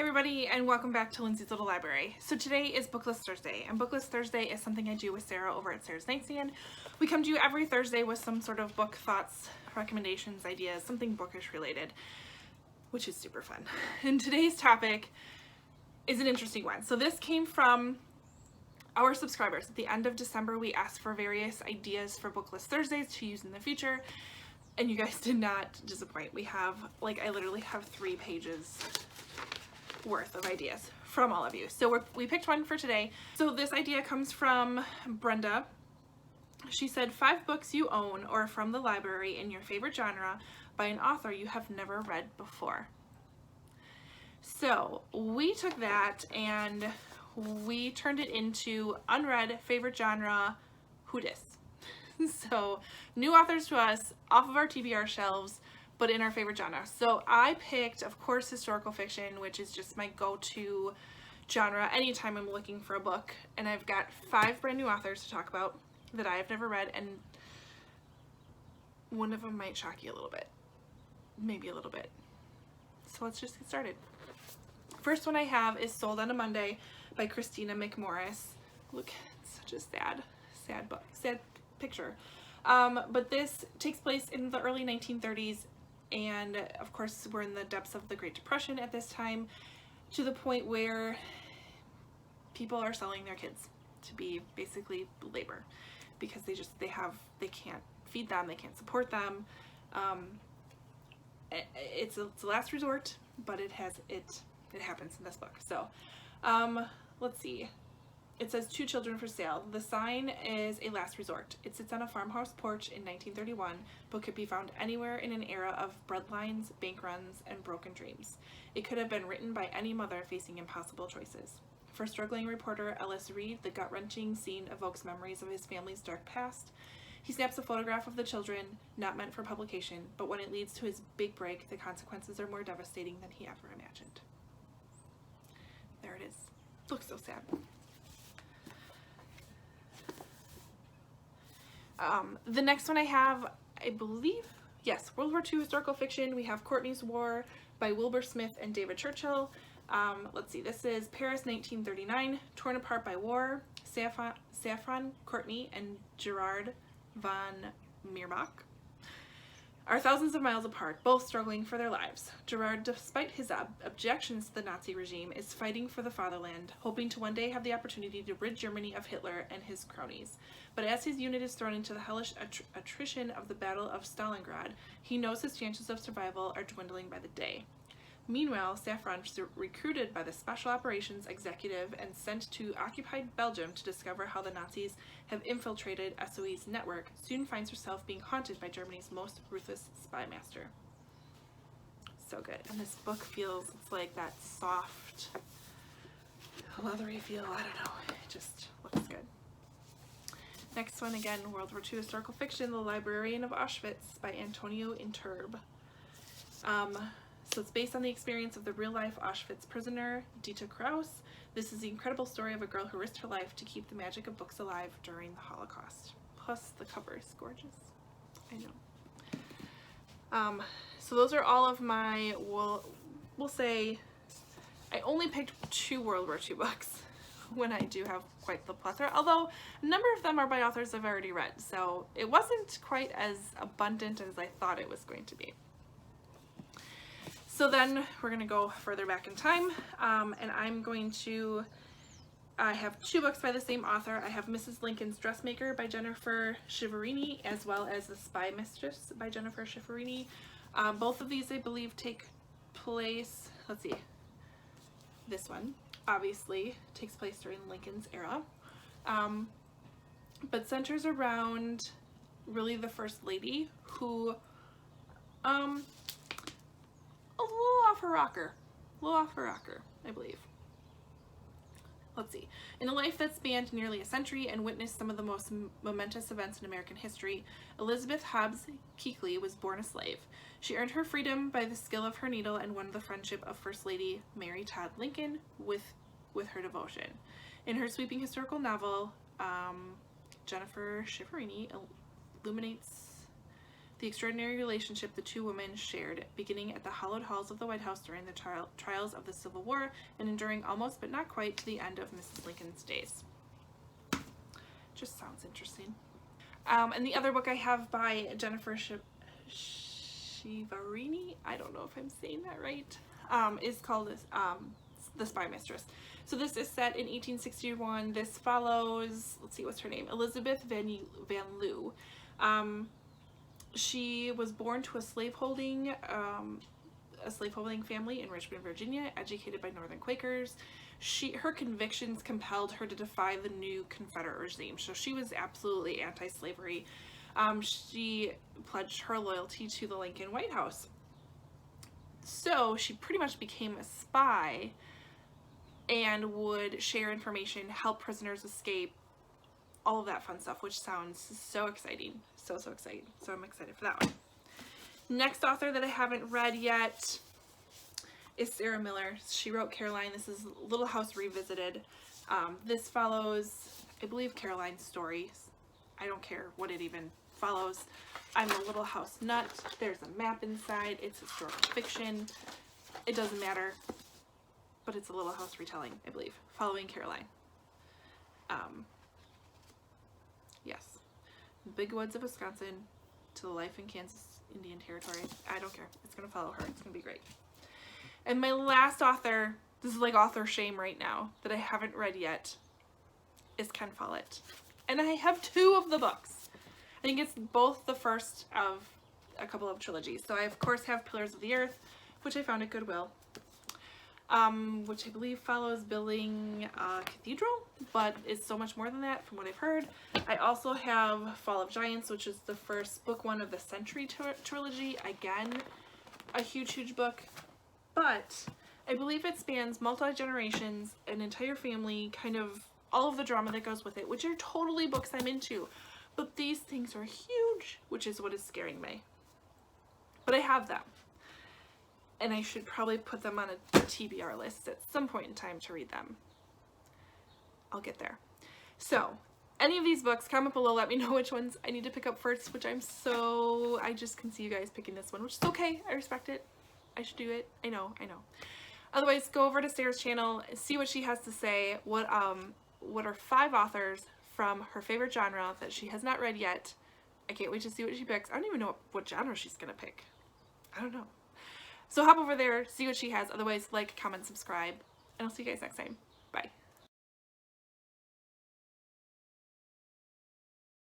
everybody, and welcome back to Lindsey's Little Library. So today is BookList Thursday, and BookList Thursday is something I do with Sarah over at Sarah's Nightstand. We come to you every Thursday with some sort of book thoughts, recommendations, ideas, something bookish related, which is super fun. And today's topic is an interesting one. So this came from our subscribers. At the end of December, we asked for various ideas for BookList Thursdays to use in the future, and you guys did not disappoint. We have, I literally have 3 pages worth of ideas from all of you. So we picked one for today. So this idea comes from Brenda. She said 5 books you own or from the library in your favorite genre by an author you have never read before. So we took that and we turned it into unread favorite genre who dis. So new authors to us off of our TBR shelves, but in our favorite genre. So I picked, of course, historical fiction, which is just my go-to genre anytime I'm looking for a book. And I've got 5 brand new authors to talk about that I have never read, and one of them might shock you a little bit. Maybe a little bit. So let's just get started. First one I have is Sold on a Monday by Christina McMorris. Look, it's such a sad book, sad picture. But this takes place in the early 1930s. And of course, we're in the depths of the Great Depression at this time, to the point where people are selling their kids to be basically labor because they can't feed them, they can't support them. It's a last resort, but it happens in this book. So let's see. It says 2 children for sale. The sign is a last resort. It sits on a farmhouse porch in 1931, but could be found anywhere in an era of breadlines, bank runs, and broken dreams. It could have been written by any mother facing impossible choices. For struggling reporter Ellis Reed, the gut-wrenching scene evokes memories of his family's dark past. He snaps a photograph of the children, not meant for publication, but when it leads to his big break, the consequences are more devastating than he ever imagined. There it is. Looks so sad. The next one I have, I believe, yes, World War II historical fiction. We have Courtneys War by Wilbur Smith and David Churchill. Let's see, this is Paris 1939, torn apart by war. Saffron Courtney and Gerard von Meerbach are thousands of miles apart, both struggling for their lives. Gerard, despite his objections to the Nazi regime, is fighting for the fatherland, hoping to one day have the opportunity to rid Germany of Hitler and his cronies. But as his unit is thrown into the hellish attrition of the Battle of Stalingrad, he knows his chances of survival are dwindling by the day. Meanwhile, Saffron, recruited by the Special Operations Executive and sent to occupied Belgium to discover how the Nazis have infiltrated SOE's network, soon finds herself being haunted by Germany's most ruthless spy master. So good. And this book feels, it's like that soft, leathery feel. I don't know. It just looks good. Next one, again, World War II historical fiction, The Librarian of Auschwitz by Antonio Interb. So it's based on the experience of the real-life Auschwitz prisoner, Dita Kraus. This is the incredible story of a girl who risked her life to keep the magic of books alive during the Holocaust. Plus, the cover is gorgeous. I know. So those are all of my, we'll say, I only picked 2 World War II books when I do have quite the plethora, although a number of them are by authors I've already read, so it wasn't quite as abundant as I thought it was going to be. So then we're going to go further back in time, and I have 2 books by the same author. I have Mrs. Lincoln's Dressmaker by Jennifer Shiverini, as well as The Spy Mistress by Jennifer Shiverini. Both of these, I believe, take place, let's see, this one obviously takes place during Lincoln's era, but centers around really the First Lady, who, a little off her rocker, I believe. Let's see. In a life that spanned nearly a century and witnessed some of the most momentous events in American history, Elizabeth Hobbs Keekly was born a slave. She earned her freedom by the skill of her needle and won the friendship of First Lady Mary Todd Lincoln with her devotion. In her sweeping historical novel, Jennifer Shiverini illuminates the extraordinary relationship the two women shared, beginning at the hallowed halls of the White House during the trials of the Civil War and enduring almost but not quite to the end of Mrs. Lincoln's days. Just sounds interesting. And the other book I have by Jennifer Shivarini, I don't know if I'm saying that right, is called The Spy Mistress. So this is set in 1861. This follows, let's see, what's her name? Elizabeth Van Loo. She was born to a slaveholding family in Richmond, Virginia, educated by Northern Quakers. Her convictions compelled her to defy the new Confederate regime. So she was absolutely anti-slavery. She pledged her loyalty to the Lincoln White House. So she pretty much became a spy and would share information, help prisoners escape, all of that fun stuff, which sounds so exciting. So exciting. So I'm excited for that one. Next author that I haven't read yet is Sarah Miller. She wrote Caroline. This is Little House Revisited. This follows, I believe, Caroline's story. I don't care what it even follows. I'm a Little House nut. There's a map inside. It's historical fiction. It doesn't matter. But it's a Little House retelling, I believe, following Caroline. Yes. Big woods of Wisconsin to the life in Kansas Indian Territory. I don't care. It's going to follow her. It's going to be great. And my last author, this is like author shame right now, that I haven't read yet, is Ken Follett. And I have 2 of the books. I think it's both the first of a couple of trilogies. So I, of course, have Pillars of the Earth, which I found at Goodwill, which I believe follows building a cathedral, but is so much more than that from what I've heard. I also have Fall of Giants, which is the first book 1 of the Century trilogy. Again, a huge book. But I believe it spans multi-generations, an entire family, kind of all of the drama that goes with it, which are totally books I'm into. But these things are huge, which is what is scaring me. But I have them. And I should probably put them on a TBR list at some point in time to read them. I'll get there. So, any of these books, comment below, let me know which ones I need to pick up first, which I just can see you guys picking this one, which is okay. I respect it. I should do it. I know. Otherwise, go over to Sarah's channel, see what she has to say, what are 5 authors from her favorite genre that she has not read yet. I can't wait to see what she picks. I don't even know what genre she's gonna pick. I don't know. So hop over there, see what she has. Otherwise, like, comment, subscribe, and I'll see you guys next time. Bye.